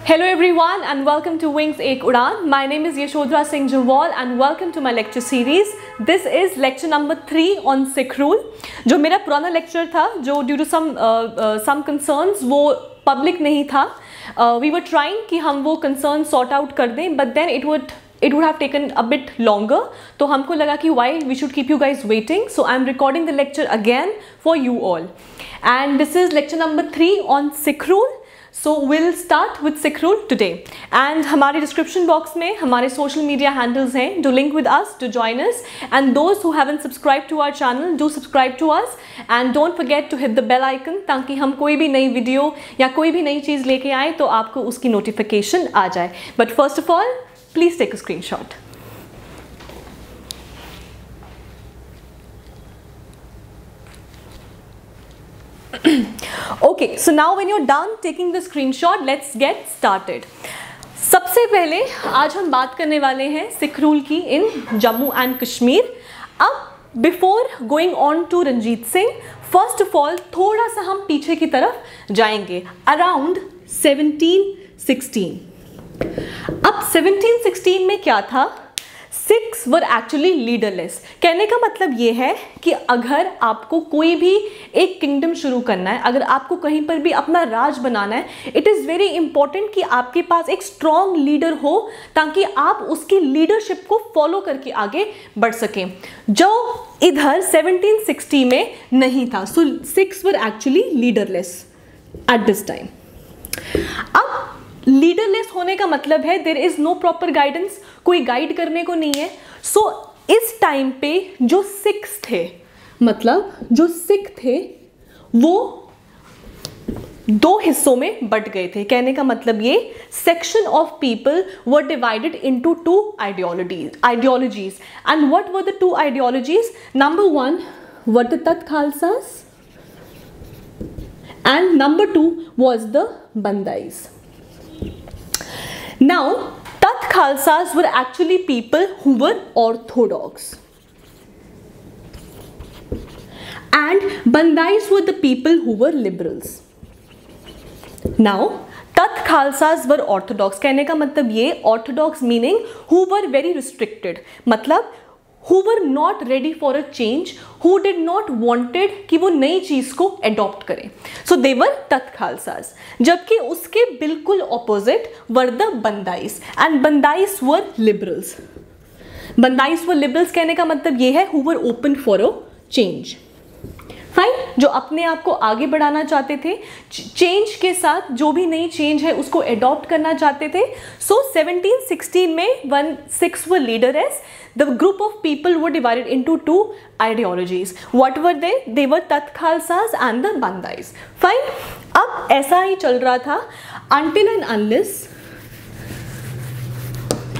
Hello everyone and welcome to Wings Ek Udaan. My name is Yashodhara Singh Jawal and welcome to my lecture series. This is lecture number 3 on Sikh rule. जो मेरा पुराना lecture था, जो due to some concerns वो public नहीं था. We were trying कि हम वो concerns sort out कर दें, but then it would have taken a bit longer. तो हमको लगा कि why we should keep you guys waiting. So I'm recording the lecture again for you all. And this is lecture number 3 on Sikh rule. So we'll start with Sikh rule today. And हमारे description box में हमारे social media handles हैं. Do link with us to join us. And those who haven't subscribed to our channel, do subscribe to us. And don't forget to hit the bell icon ताकि हम कोई भी नई video या कोई भी नई चीज़ लेके आए तो आपको उसकी notification आ जाए. But first of all, please take a screenshot. Okay, so now when you're done taking the screenshot, let's get started. सबसे पहले आज हम बात करने वाले हैं सिख रूल की इन जम्मू एंड कश्मीर. अब before going on to Ranjit Singh, first of all थोड़ा सा हम पीछे की तरफ जाएंगे, अराउंड 1716. अब 1716 में क्या था? Sikhs were actually leaderless. कहने का मतलब ये है कि अगर आपको कोई भी एक किंगडम शुरू करना है, अगर आपको कहीं पर भी अपना राज बनाना है, इट इज़ वेरी इंपॉर्टेंट कि आपके पास एक स्ट्रॉन्ग लीडर हो ताकि आप उसकी लीडरशिप को फॉलो करके आगे बढ़ सकें, जो इधर 1760 में नहीं था. So Sikhs were actually leaderless at this time. अब लीडरलेस होने का मतलब है there is no proper guidance, कोई गाइड करने को नहीं है. सो इस टाइम पे जो सिख्स थे, मतलब जो सिख थे वो दो हिस्सों में बट गए थे. कहने का मतलब ये section of people were divided into two ideologies. And what were the two ideologies? Number 1 were the तत् Khalsas and number 2 was the Bandais. Now, Tat Khalsas were actually people who were orthodox, and Bandais were the people who were liberals. Now, Tat Khalsas were orthodox. कहने का मतलब ये orthodox meaning who were very restricted, मतलब who were not ready for a change, who did not wanted कि वो नई चीज़ को adopt करें. So they were Tat Khalsas. जबकि उसके बिल्कुल opposite were the Bandais, and Bandais were liberals. Bandais were liberals कहने का मतलब ये है who were open for a change. Fine, जो अपने आप को आगे बढ़ाना चाहते थे, चेंज के साथ जो भी नई चेंज है उसको एडॉप्ट करना चाहते थे. सो 1716 में one six were leaders. The group of people were divided into two ideologies. What were they? They were Tat Khalsas and the Bandais. Fine, अब ऐसा ही चल रहा था अनटिल एंड अनलेस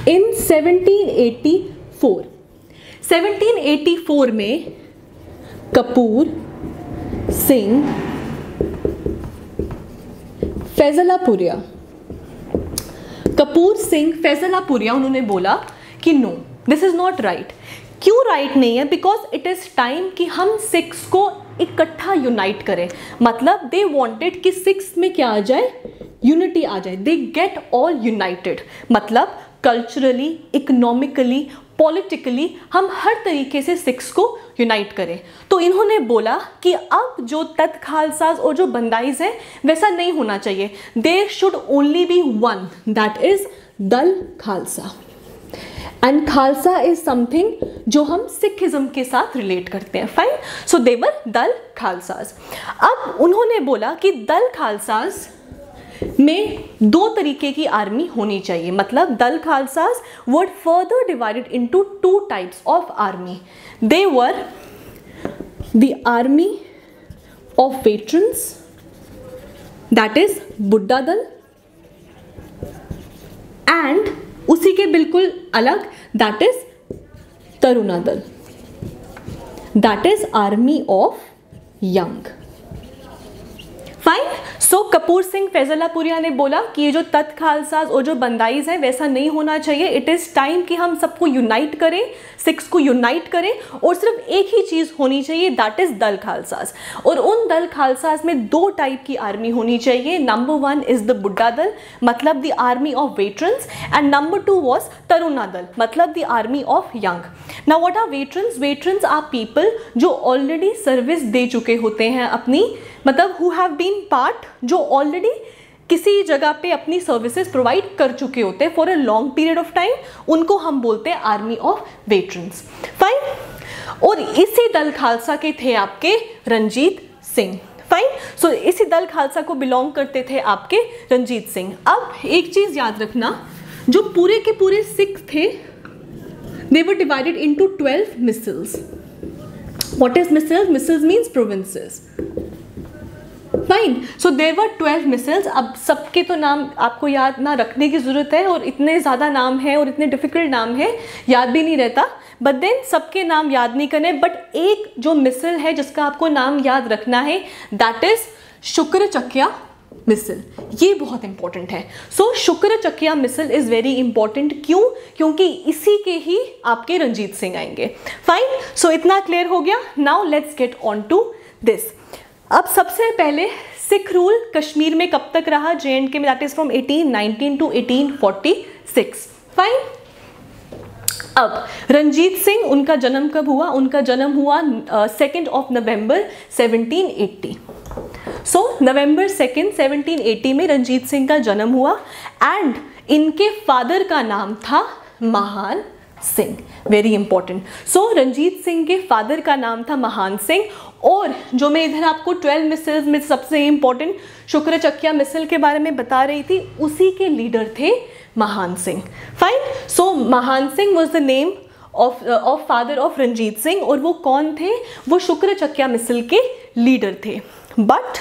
इन 1784. 1784 में कपूर, सिंह, फैजलापुरिया, कपूर सिंह फैजलापुरिया, उन्होंने बोला कि no, this is not right. क्यों राइट नहीं है? बिकॉज इट इज टाइम कि हम सिख्स को इकट्ठा यूनाइट करें. मतलब दे वांटेड कि सिख्स में क्या आ जाए? यूनिटी आ जाए. दे गेट ऑल यूनाइटेड, मतलब कल्चरली, इकोनॉमिकली, पॉलिटिकली हम हर तरीके से सिख्स को यूनाइट करें. तो इन्होंने बोला कि अब जो तत् खालसास और जो बंदाइज हैं वैसा नहीं होना चाहिए. There should only be one, that is Dal Khalsa. And Khalsa is something जो हम सिखिज्म के साथ रिलेट करते हैं. फाइन, सो दे वर दल खालसास. अब उन्होंने बोला कि दल खालसास में दो तरीके की आर्मी होनी चाहिए. मतलब Dal Khalsas were further divided into two types of army. They were the army of veterans, that is Budha Dal, and उसी के बिल्कुल अलग, that is Taruna Dal, that is army of young. Fine, so Kapur Singh Faizullapuria ने बोला कि ये जो तख्त खालसा और जो बंदाइज है वैसा नहीं होना चाहिए, इट इज़ टाइम कि हम सबको यूनाइट करें, सिख्स को यूनाइट करें, और सिर्फ एक ही चीज़ होनी चाहिए, दैट इज़ दल खालसाज। और उन दल खालसाज में 2 टाइप की आर्मी होनी चाहिए। Number 1 is the Budha Dal, मतलब the army of veterans, and number 2 was Taruna Dal, मतलब the army of young. Now what are veterans? Veterans are people जो ऑलरेडी सर्विस दे चुके होते हैं अपनी, मतलब हु हैव बीन पार्ट, जो ऑलरेडी किसी जगह पे अपनी सर्विसेज प्रोवाइड कर चुके होते हैं for a long period of time, उनको हम बोलते हैं आर्मी ऑफ वेटरन्स। फाइन। और इसी दल खालसा के थे आपके रंजीत सिंह। फाइन। सो इसी दल खालसा को बिलोंग करते थे आपके रंजीत सिंह। अब एक चीज याद रखना, जो पूरे के पूरे सिख थे, they were divided into 12 missals. What is missals? Missals means provinces. Fine. So there were 12 missals. अब सबके तो नाम आपको याद ना रखने की ज़रूरत है, और इतने ज़्यादा नाम है और इतने डिफ़िकल्ट नाम है, याद भी नहीं रहता, बट देन सबके नाम याद नहीं करने। बट एक जो मिसल है जिसका आपको नाम याद रखना है, दैट इज़ शुक्र चकिया मिसल। ये बहुत इंपॉर्टेंट है। सो शुक्र चकिया मिसल इज वेरी इंपॉर्टेंट। क्यों? क्योंकि इसी के ही आपके रंजीत सिंह आएंगे। फाइन। सो इतना क्लियर हो गया। Now let's get on to this. अब सबसे पहले सिख रूल कश्मीर में कब तक रहा? JNK में, that is from 1819 to 1846। Fine. अब रंजीत सिंह, उनका जन्म कब हुआ? उनका जन्म हुआ 2 नवंबर 1780। सो नवंबर 2, 1780 में रंजीत सिंह का जन्म हुआ, एंड इनके फादर का नाम था Mahan Singh. Very important. So Ranjit Singh के फादर का नाम था महान सिंह, और जो मैं इधर आपको 12 मिसल्स में सबसे इंपॉर्टेंट शुक्र चकिया मिसल के बारे में बता रही थी, उसी के लीडर थे महान Singh. Fine. So Mahan Singh was the name of father of Ranjit Singh, और वो कौन थे? वो शुक्र चकिया मिसल के लीडर थे। But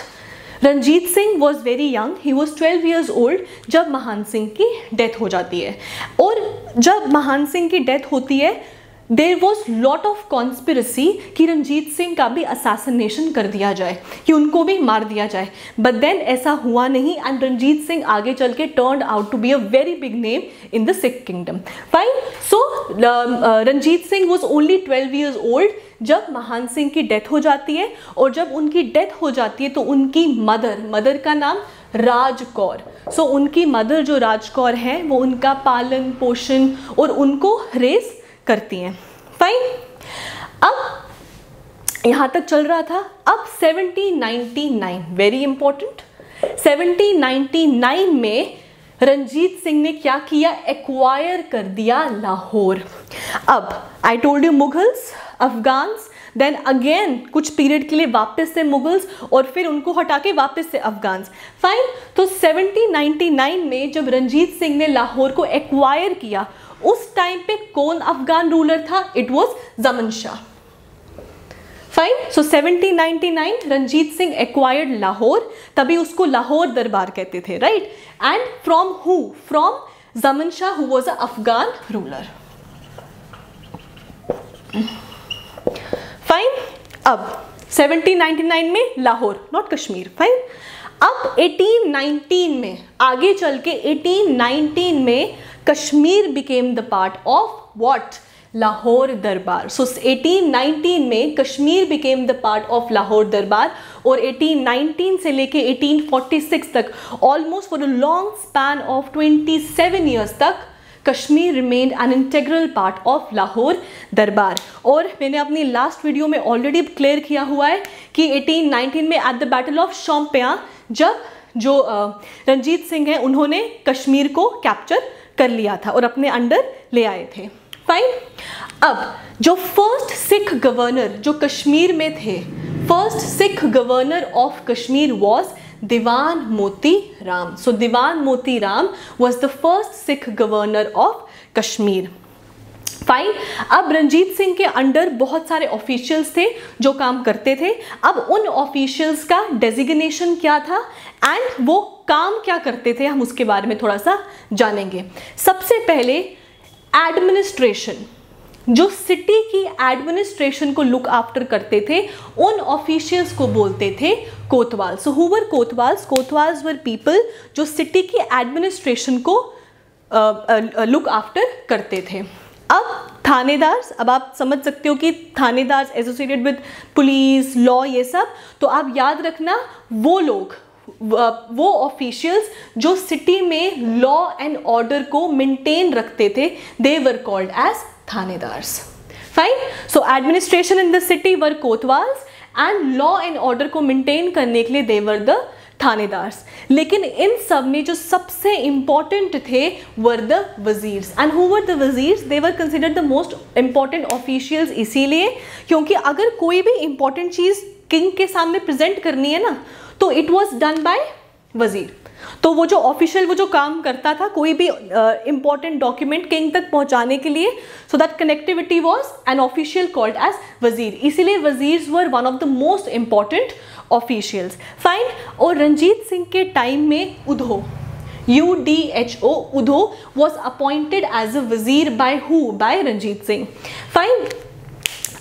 Ranjit Singh was very young, he was 12 years old जब महान सिंह की डेथ हो जाती है। और जब महान सिंह की डेथ होती है, there was lot of conspiracy कि रंजीत सिंह का भी असैसिनेशन कर दिया जाए, कि उनको भी मार दिया जाए, बट देन ऐसा हुआ नहीं, एंड रंजीत सिंह आगे चल के turned out to be a very big name in the Sikh kingdom. Fine. So Ranjit Singh was only 12 years old जब महान सिंह की डेथ हो जाती है, और जब उनकी डेथ हो जाती है तो उनकी मदर का नाम राजकौर। सो उनकी मदर जो राजकौर हैं, वो उनका पालन पोषण और उनको रेस करती हैं। फाइन। अब यहां तक चल रहा था। अब 1799, वेरी इंपॉर्टेंट, 1799 में रंजीत सिंह ने क्या किया? एक्वायर कर दिया लाहौर। अब I told you Mughals, Afghans, then again कुछ पीरियड के लिए वापस से मुगल्स, और फिर उनको हटा के वापस से अफगान्स। फाइन। तो 1799 में जब रंजीत सिंह ने लाहौर को एक्वायर किया, उस टाइम पे कौन अफगान रूलर था? It was Zaman Shah. Fine. So 1799 Ranjit Singh acquired Lahore, तभी उसको लाहौर दरबार कहते थे, right? And from who? From Zaman Shah, who was a Afghan ruler. Fine. अब 1799 में लाहौर, नॉट कश्मीर। फाइन। अब 1819 में, आगे चल के 1819 में Kashmir became the part of what? Lahore दरबार। सो 1819 में Kashmir became the part of Lahore दरबार, और 1819 से लेके 1846 तक, almost for a long span of 27 years तक, Kashmir remained an integral part of Lahore दरबार। और मैंने अपनी लास्ट वीडियो में ऑलरेडी क्लियर किया हुआ है कि 1819 में एट द बैटल ऑफ शोम्पियां, जब जो रंजीत सिंह हैं, उन्होंने कश्मीर को कैप्चर कर लिया था और अपने अंडर ले आए थे। फाइन। अब जो फर्स्ट सिख गवर्नर जो कश्मीर में थे, first Sikh governor of Kashmir was Diwan Moti Ram. So Diwan Moti Ram was the first Sikh governor of Kashmir. Fine. अब रंजीत सिंह के अंडर बहुत सारे ऑफिशियल्स थे जो काम करते थे। अब उन ऑफिशियल्स का डेजिग्नेशन क्या था एंड वो काम क्या करते थे, हम उसके बारे में थोड़ा सा जानेंगे। सबसे पहले एडमिनिस्ट्रेशन। जो सिटी की एडमिनिस्ट्रेशन को लुक आफ्टर करते थे उन ऑफिशियल्स को बोलते थे kotwal. So who were kotwals? Kotwals were people जो सिटी की एडमिनिस्ट्रेशन को लुक आफ्टर करते थे। अब थानेदार, अब आप समझ सकते हो कि थानेदार एसोसिएटेड विद पुलिस, लॉ, ये सब, तो आप याद रखना वो लोग, वो ऑफिशियल्स जो सिटी में लॉ एंड ऑर्डर को मेंटेन रखते थे, they were called as thanedars. Fine. So administration in the city were kotwals and law and order को मेंटेन करने के लिए दे वर द थानेदार्स। लेकिन इन सब में जो सबसे इंपॉर्टेंट थे were the wazirs. And who were the wazirs? They were considered the most important officials, इसीलिए क्योंकि अगर कोई भी इंपॉर्टेंट चीज किंग के सामने प्रेजेंट करनी है ना, तो इट वॉज डन बाय वजीर। तो वो जो ऑफिशियल, वो जो काम करता था कोई भी इंपॉर्टेंट डॉक्यूमेंट किंग तक पहुंचाने के लिए, so that connectivity was an official called as wazir. इसीलिए wazirs were one of the most important officials. Fine. और रंजीत सिंह के टाइम में Udho, UDHO, Udho was appointed as a wazir by who? By Ranjit Singh. Fine.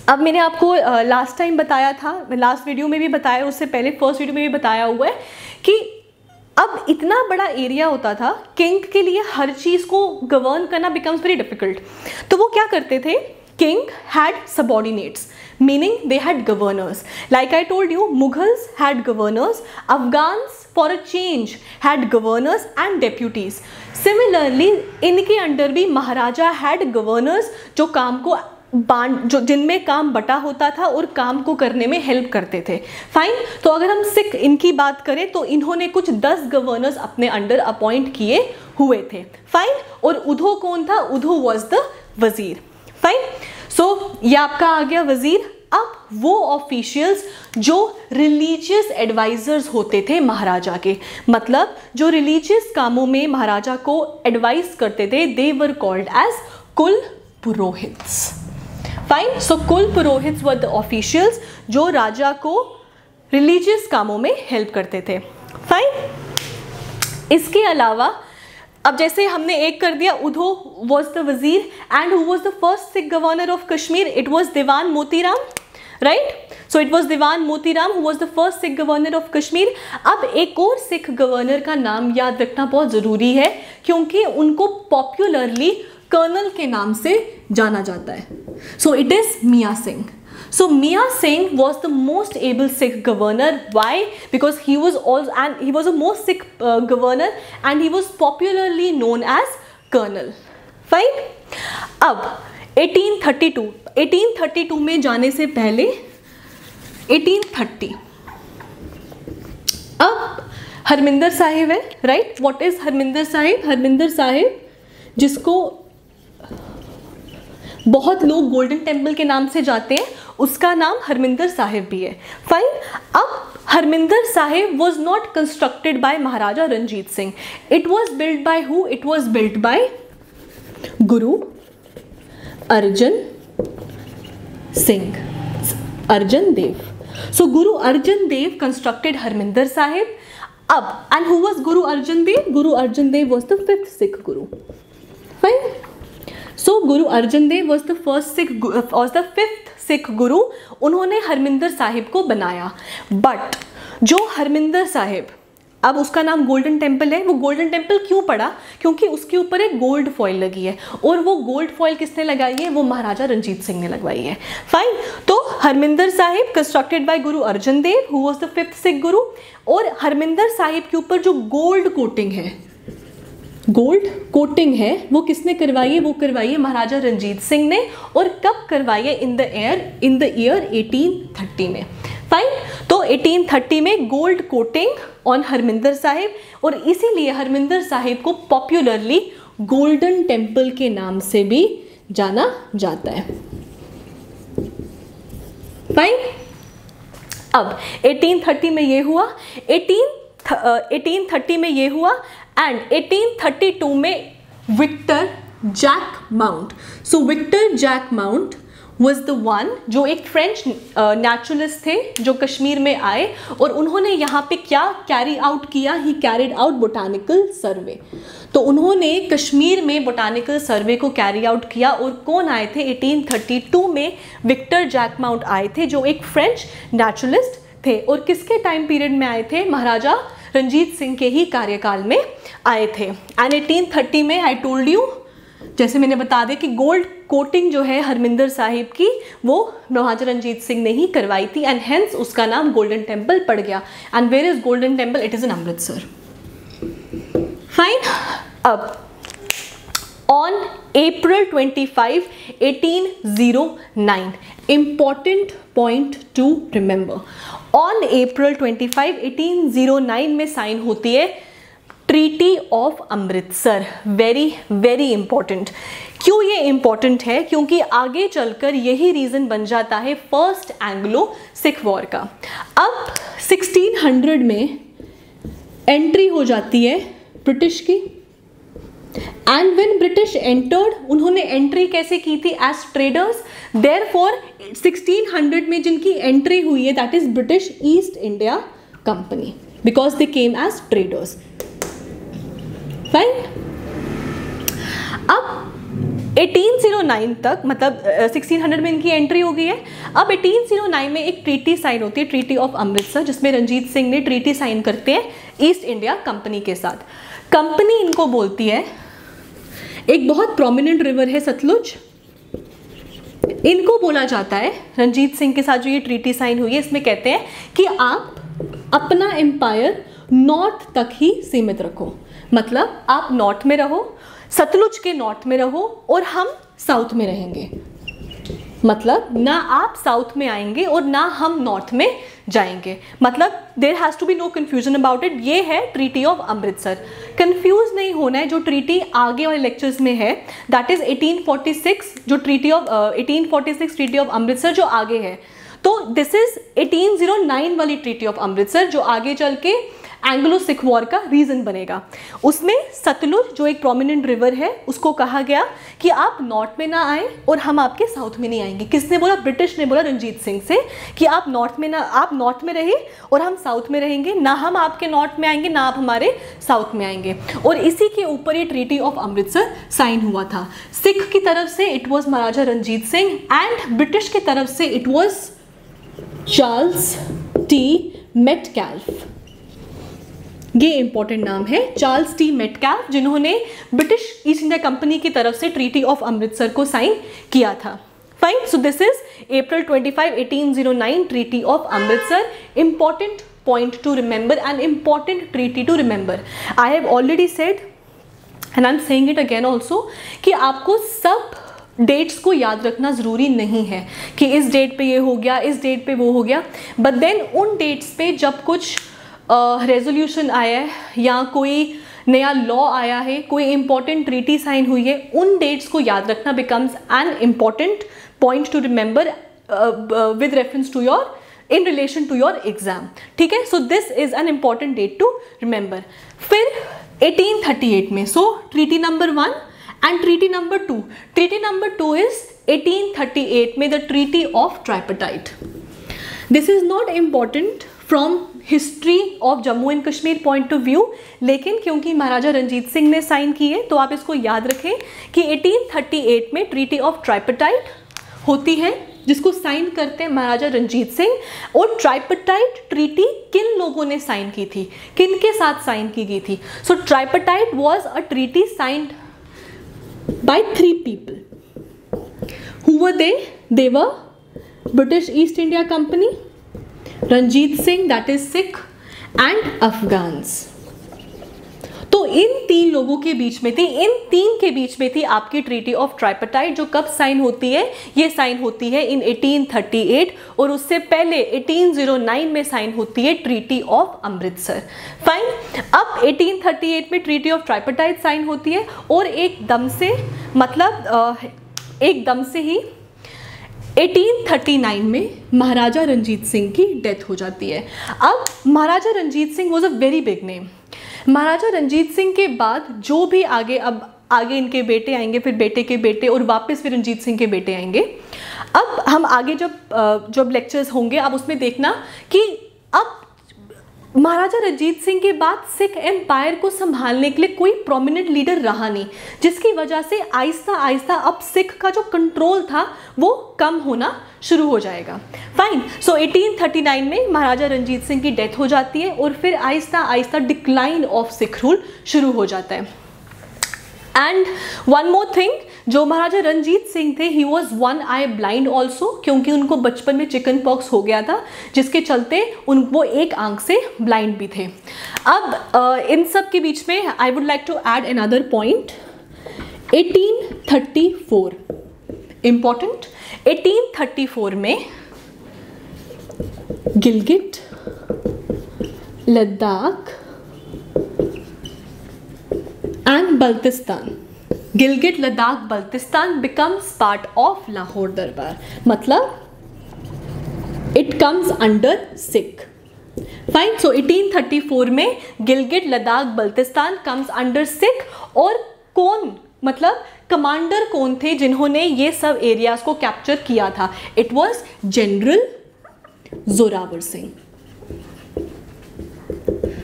अब मैंने आपको लास्ट टाइम बताया था, लास्ट वीडियो में भी बताया, उससे पहले फर्स्ट वीडियो में भी बताया हुआ है कि अब इतना बड़ा एरिया होता था, किंग के लिए हर चीज को गवर्न करना बिकम्स वेरी डिफिकल्ट। तो वो क्या करते थे? King had subordinates, meaning they had governors. Like I told you, Mughals had governors, Afghans for a change had governors and deputies. Similarly, इनके अंडर भी महाराजा had governors जो काम को जो जिनमें काम बटा होता था और काम को करने में हेल्प करते थे। फाइन। तो अगर हम सिख इनकी बात करें तो इन्होंने कुछ 10 गवर्नर्स अपने अंडर अपॉइंट किए हुए थे। फाइन। और उधो कौन था? उधो वॉज द वजीर। फाइन। सो ये आपका आ गया वजीर। अब वो ऑफिशियल्स जो रिलीजियस एडवाइजर्स होते थे महाराजा के, मतलब जो रिलीजियस कामों में महाराजा को एडवाइस करते थे, दे वर कॉल्ड एज कुल पुरोहित्स। फाइन। सो कुल पुरोहित्स वर द ऑफिशियल्स जो राजा को रिलीजियस कामों में हेल्प करते थे। फाइन। इसके अलावा अब जैसे हमने एक कर दिया, उधो वॉज द वजीर and who was the first Sikh governor of Kashmir? It was Diwan Motiram, right? So it was Diwan Motiram who was the first Sikh governor of Kashmir. अब एक और सिख गवर्नर का नाम याद रखना बहुत ज़रूरी है क्योंकि उनको पॉपुलरली कर्नल के नाम से जाना जाता है। सो इट इज मियाँ Singh. So Mian Singh was the most able Sikh governor. Why? Because he was a most Sikh governor and he was popularly known as Colonel. Fine. अब 1832 में जाने से पहले 1830, अब हरमिंदर साहिब है, right? What is Harminder Sahib? Harminder Sahib जिसको बहुत लोग गोल्डन टेम्पल के नाम से जाते हैं, उसका नाम हरमिंदर साहिब भी है। फाइन। अब Harminder Sahib was not constructed by Maharaja Ranjit Singh. It was build by who? It was build by Guru Arjan Singh, Arjan Dev. So Guru Arjan Dev constructed Harminder Sahib. अब and who was Guru Arjan Dev? Guru Arjan Dev was the 5th Sikh guru. Fine. So Guru Arjan Dev was the 5th Sikh guru. उन्होंने हरमिंदर साहिब को बनाया। बट जो हरमिंदर साहिब, अब उसका नाम गोल्डन टेम्पल है। वो गोल्डन टेम्पल क्यों पड़ा? क्योंकि उसके ऊपर एक गोल्ड फॉइल लगी है, और वो गोल्ड फॉइल किसने लगाई है? वो महाराजा रंजीत सिंह ने लगवाई है। फाइन। तो Harminder Sahib constructed by Guru Arjan Dev who was the 5th Sikh guru. और हरमिंदर साहिब के ऊपर जो गोल्ड कोटिंग है, वो किसने करवाई है? वो करवाई है महाराजा रंजीत सिंह ने। और कब करवाई है? इन द ईयर 1830 में। फाइन। तो 1830 में gold coating on Harminder Sahib, और इसीलिए हरमिंदर साहिब को पॉपुलरली गोल्डन टेम्पल के नाम से भी जाना जाता है। फाइन। अब 1830 में ये हुआ, 1830 में ये हुआ, एंड 1832 में Victor Jacquemont. So Victor Jacquemont was the one, जो एक फ्रेंच नेचुरलिस्ट थे जो कश्मीर में आए और उन्होंने यहाँ पे क्या कैरी आउट किया, ही कैरिड आउट बोटानिकल सर्वे। तो उन्होंने कश्मीर में बोटानिकल सर्वे को कैरी आउट किया। और कौन आए थे? 1832 में विक्टर जैकमाउंट आए थे जो एक फ्रेंच नेचुरलिस्ट थे। और किसके टाइम पीरियड में आए थे? महाराजा रंजीत सिंह के ही कार्यकाल में आए थे। एंड 1830 में आई टोल्ड यू, जैसे मैंने बता दिया कि गोल्ड कोटिंग जो है हरमिंदर साहिब की वो महाराजा रंजीत सिंह ने ही करवाई थी एंड हेंस उसका नाम गोल्डन टेम्पल पड़ गया। And where is Golden Temple? It is in Amritsar. Fine. अब on April 25, 1809, important point to remember, on April 25, 1809 में साइन होती है treaty of Amritsar. Very very important. क्यों ये इंपॉर्टेंट है? क्योंकि आगे चलकर यही रीजन बन जाता है फर्स्ट एंग्लो सिख वॉर का। अब 1600 में एंट्री हो जाती है ब्रिटिश की। एंड व्हेन ब्रिटिश एंटर्ड, उन्होंने एंट्री कैसे की थी? As traders. देयरफॉर 1600 में जिनकी एंट्री हुई है that is British East India Company, because they came as traders. Fine. अब 1809 तक, मतलब 1600 में इनकी एंट्री हो गई है। अब 1809 में एक ट्रीटी साइन होती है, ट्रीटी ऑफ अमृतसर, जिसमें रंजीत सिंह ने ट्रीटी साइन करते हैं ईस्ट इंडिया कंपनी के साथ। कंपनी इनको बोलती है, एक बहुत प्रोमिनेंट रिवर है सतलुज, इनको बोला जाता है रंजीत सिंह के साथ जो ये ट्रीटी साइन हुई है, इसमें कहते हैं कि आप अपना एम्पायर नॉर्थ तक ही सीमित रखो। मतलब आप नॉर्थ में रहो, सतलुज के नॉर्थ में रहो और हम साउथ में रहेंगे। मतलब ना आप साउथ में आएंगे और ना हम नॉर्थ में जाएंगे। मतलब there has to be no confusion about it. ये है ट्रीटी ऑफ अमृतसर। कंफ्यूज नहीं होना है। जो ट्रीटी आगे वाले लेक्चर्स में है दैट इज 1846, जो treaty of 1846 treaty of Amritsar जो आगे है। तो दिस इज 1809 वाली ट्रीटी ऑफ अमृतसर जो आगे चल के एंग्लो सिख वॉर का रीजन बनेगा। उसमें सतलुज जो एक प्रोमिनेंट रिवर है उसको कहा गया कि आप नॉर्थ में ना आए और हम आपके साउथ में नहीं आएंगे। किसने बोला? ब्रिटिश ने बोला रंजीत सिंह से कि आप नॉर्थ में रहे और हम साउथ में रहेंगे, ना हम आपके नॉर्थ में आएंगे ना आप हमारे साउथ में आएंगे। और इसी के ऊपर ये ट्रीटी ऑफ अमृतसर साइन हुआ था। सिख की तरफ से it was Maharaja Ranjit Singh and British की तरफ से it was Charles T Metcalfe. ये इंपॉर्टेंट नाम है, चार्ल्स टी मेटकैल्फ, जिन्होंने ब्रिटिश ईस्ट इंडिया कंपनी की तरफ से ट्रीटी ऑफ अमृतसर को साइन किया था। Fine. So this is April 25, 1809 treaty of Amritsar. Important point to remember and important treaty to remember. I have already said and I am saying it again also कि आपको सब dates को याद रखना ज़रूरी नहीं है कि इस डेट पे ये हो गया, इस डेट पे वो हो गया। बट देन उन डेट्स पे जब कुछ रेजोल्यूशन आया है या कोई नया लॉ आया है, कोई इंपॉर्टेंट ट्रीटी साइन हुई है, उन डेट्स को याद रखना becomes an important point to remember with reference to your in relation to your exam. ठीक है। So this is an important date to remember. फिर 1838 में, so treaty number 1 and treaty number 2। Treaty number 2 is 1838 में the treaty of tripartite. This is not important from history of Jammu and Kashmir point of view, लेकिन क्योंकि महाराजा रंजीत सिंह ने sign की है तो आप इसको याद रखें कि 1838 में ट्रीटी ऑफ ट्राइपार्टाइट होती है जिसको साइन करते हैं महाराजा रंजीत सिंह। और ट्राइपार्टाइट ट्रीटी किन लोगों ने साइन की थी, किन के साथ साइन की गई थी? So tripartite was a treaty signed by 3 people. Who were they? They were British East India Company, Ranjit Singh that is Sikh and Afghans. तो इन 3 लोगों के बीच में थी, इन 3 के बीच में थी आपकी ट्रीटी ऑफ ट्राइपार्टाइट जो कब साइन होती है? ये साइन होती है इन 1838 और उससे पहले 1809 में साइन होती है ट्रीटी ऑफ अमृतसर। फाइन। अब 1838 में ट्रीटी ऑफ ट्राइपार्टाइट साइन होती है और एकदम से, मतलब एकदम से ही 1839 में महाराजा रंजीत सिंह की डेथ हो जाती है। अब Maharaja Ranjit Singh was a very big name. Maharaja Ranjit Singh के बाद जो भी आगे, अब आगे इनके बेटे आएंगे, फिर बेटे के बेटे और वापस फिर रंजीत सिंह के बेटे आएंगे। अब हम आगे जब लेक्चर्स होंगे अब उसमें देखना कि अब महाराजा रंजीत सिंह के बाद सिख एम्पायर को संभालने के लिए कोई प्रोमिनेंट लीडर रहा नहीं, जिसकी वजह से आहिस्ता आहिस्ता अब सिख का जो कंट्रोल था वो कम होना शुरू हो जाएगा। फाइन, सो 1839 में महाराजा रंजीत सिंह की डेथ हो जाती है और फिर Aahista Aahista decline of sick rule शुरू हो जाता है। एंड वन मोर थिंग, जो महाराजा रंजीत सिंह थे he was one I blind also, क्योंकि उनको बचपन में चिकन पॉक्स हो गया था जिसके चलते वो एक आंख से ब्लाइंड भी थे। अब इन सब के बीच में I would like to add another point, 1834 important, 1834 में Gilgit Ladakh and Baltistan, Gilgit Ladakh Baltistan becomes part of Lahore Darbar, मतलब it comes under Sikh. Fine, so 1834 में Gilgit Ladakh Baltistan comes under Sikh। और कौन, मतलब कमांडर कौन थे जिन्होंने ये सब एरियाज को कैप्चर किया था? It was general Zorawar Singh.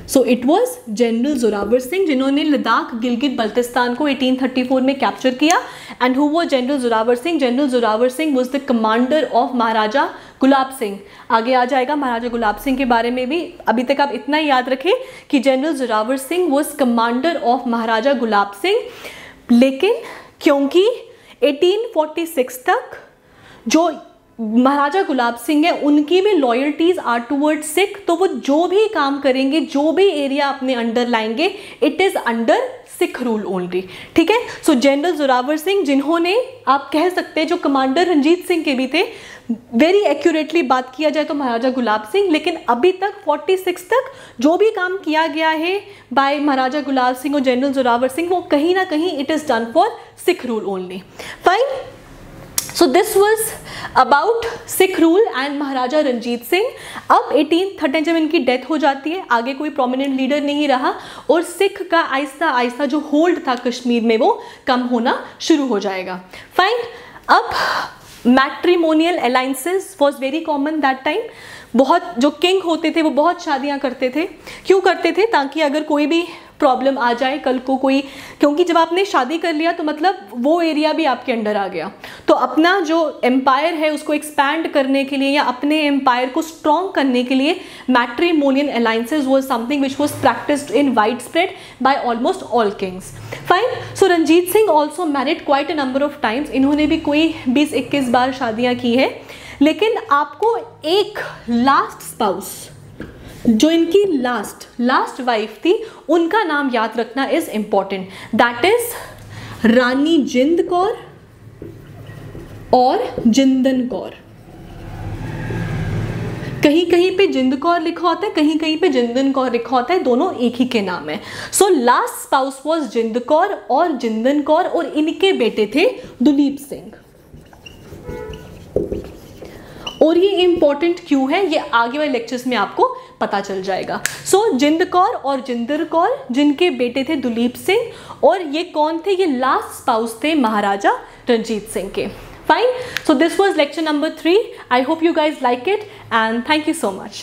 So it was general Zorawar Singh जिन्होंने लद्दाख गिलगित बल्तिस्तान को 1834 में कैप्चर किया। And who was general Zorawar Singh? General Zorawar Singh was the commander of Maharaja Gulab Singh. आगे आ जाएगा महाराजा गुलाब सिंह के बारे में भी, अभी तक आप इतना याद रखें कि general Zorawar Singh was commander of Maharaja Gulab Singh. लेकिन क्योंकि 1846 तक जो महाराजा गुलाब सिंह है उनकी भी लॉयल्टीज आर टूवर्ड सिख, तो वो जो भी काम करेंगे, जो भी एरिया अपने अंडर लाएंगे, it is under Sikh rule only. ठीक है, सो जनरल जोरावर सिंह जिन्होंने, आप कह सकते हैं जो कमांडर रंजीत सिंह के भी थे, वेरी एक्यूरेटली बात किया जाए तो महाराजा गुलाब सिंह, लेकिन अभी तक 46 तक जो भी काम किया गया है बाय महाराजा गुलाब सिंह और जनरल जोरावर सिंह, वो कहीं ना कहीं it is done for Sikh rule only. Fine, so this was about Sikh rule and Maharaja Ranjit Singh. अब 1813 जब इनकी डेथ हो जाती है, आगे कोई प्रोमिनेंट लीडर नहीं रहा और सिख का आहिस्ता आहिस्ता जो होल्ड था कश्मीर में वो कम होना शुरू हो जाएगा। फाइन, अब matrimonial alliances was very common that time. बहुत जो किंग होते थे वो बहुत शादियां करते थे। क्यों करते थे? ताकि अगर कोई भी प्रॉब्लम आ जाए कल को कोई, क्योंकि जब आपने शादी कर लिया तो मतलब वो एरिया भी आपके अंडर आ गया, तो अपना जो एम्पायर है उसको एक्सपैंड करने के लिए या अपने एम्पायर को स्ट्रॉन्ग करने के लिए matrimonial alliances was something which was practised in wide spread by almost all kings. Fine, so Ranjit Singh also married quite a number of times. इन्होंने भी कोई 20-21 बार शादियाँ की है। लेकिन आपको एक लास्ट स्पाउस, जो इनकी लास्ट वाइफ थी, उनका नाम याद रखना इज इंपॉर्टेंट। दैट इज रानी जिंद कौर और जिंदन कौर। कहीं कहीं पे जिंद कौर लिखा होता है, कहीं कहीं पे जिंदन कौर लिखा होता है, दोनों एक ही के नाम है। सो लास्ट स्पाउस वाज जिंद कौर और जिंदन कौर, और इनके बेटे थे दुलीप सिंह। और ये इंपॉर्टेंट क्यों है ये आगे वाले लेक्चर्स में आपको पता चल जाएगा। सो जिंद कौर और जिंदर कौर जिनके बेटे थे दुलीप सिंह, और ये कौन थे? ये लास्ट स्पाउस थे महाराजा रंजीत सिंह के। Fine, so this was lecture number 3। I hope you guys like it and thank you so much.